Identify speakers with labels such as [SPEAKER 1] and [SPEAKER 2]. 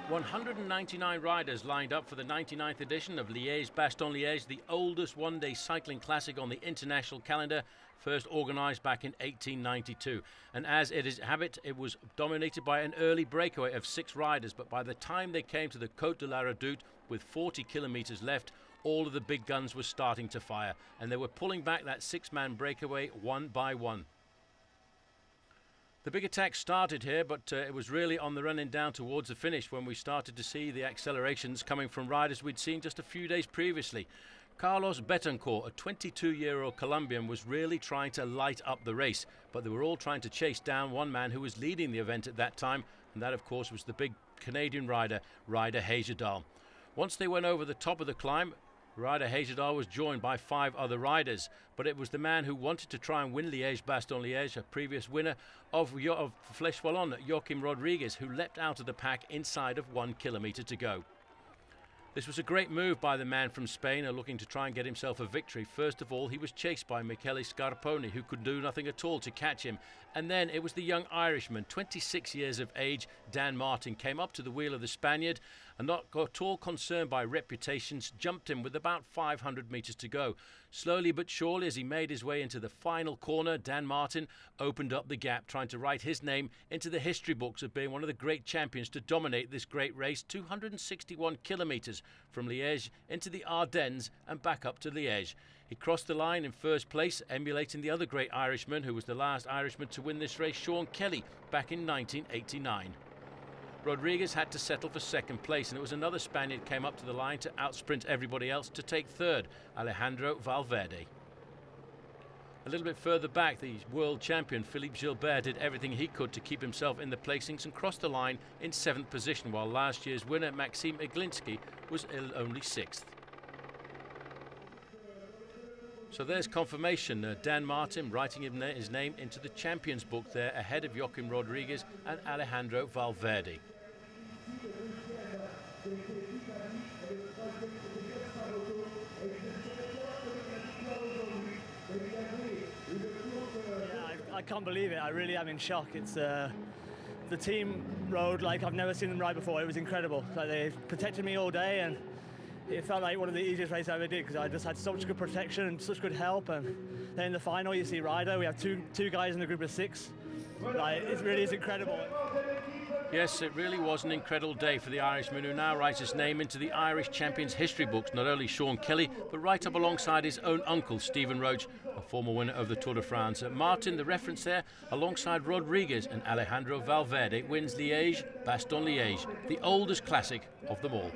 [SPEAKER 1] 199 riders lined up for the 99th edition of Liege-Bastogne-Liege, the oldest one-day cycling classic on the international calendar, first organised back in 1892. And as it is habit, it was dominated by an early breakaway of 6 riders, but by the time they came to the Côte de la Redoute, with 40 kilometres left, all of the big guns were starting to fire, and they were pulling back that 6-man breakaway one by one. The big attack started here, but it was really on the running down towards the finish when we started to see the accelerations coming from riders we'd seen just a few days previously. Carlos Betancourt, a 22-year-old Colombian, was really trying to light up the race, but they were all trying to chase down one man who was leading the event at that time, and that of course was the big Canadian rider, Ryder Hagedal. Once they went over the top of the climb, Ryder Hagedal was joined by 5 other riders, but it was the man who wanted to try and win Liege-Bastogne-Liege, a previous winner of Flèche Wallonne, Joachim Rodriguez, who leapt out of the pack inside of 1 kilometre to go. This was a great move by the man from Spain, looking to try and get himself a victory. First of all, he was chased by Michele Scarponi, who could do nothing at all to catch him. And then it was the young Irishman, 26 years of age, Dan Martin, came up to the wheel of the Spaniard and, not at all concerned by reputations, jumped him with about 500 metres to go. Slowly but surely, as he made his way into the final corner, Dan Martin opened up the gap, trying to write his name into the history books of being one of the great champions to dominate this great race, 261 kilometres from Liège into the Ardennes and back up to Liège. He crossed the line in first place, emulating the other great Irishman, who was the last Irishman to win this race, Sean Kelly, back in 1989. Rodriguez had to settle for second place, and it was another Spaniard came up to the line to outsprint everybody else to take third, Alejandro Valverde. A little bit further back, the world champion Philippe Gilbert did everything he could to keep himself in the placings and crossed the line in 7th position, while last year's winner Maxime Iglinski was only 6th. So there's confirmation, Dan Martin writing his name into the champions book there ahead of Joachim Rodriguez and Alejandro Valverde.
[SPEAKER 2] I can't believe it. I really am in shock. It's the team rode like I've never seen them ride before. It was incredible. Like, they protected me all day, and it felt like one of the easiest races I ever did because I just had so much good protection and such good help. And then in the final, you see Ryder. We have two guys in the group of 6. Like, it really is incredible.
[SPEAKER 1] Yes, it really was an incredible day for the Irishman, who now writes his name into the Irish champions history books, not only Sean Kelly, but right up alongside his own uncle, Stephen Roach, a former winner of the Tour de France. Martin, the reference there, alongside Rodriguez and Alejandro Valverde, wins Liège-Bastogne-Liège, the oldest classic of them all.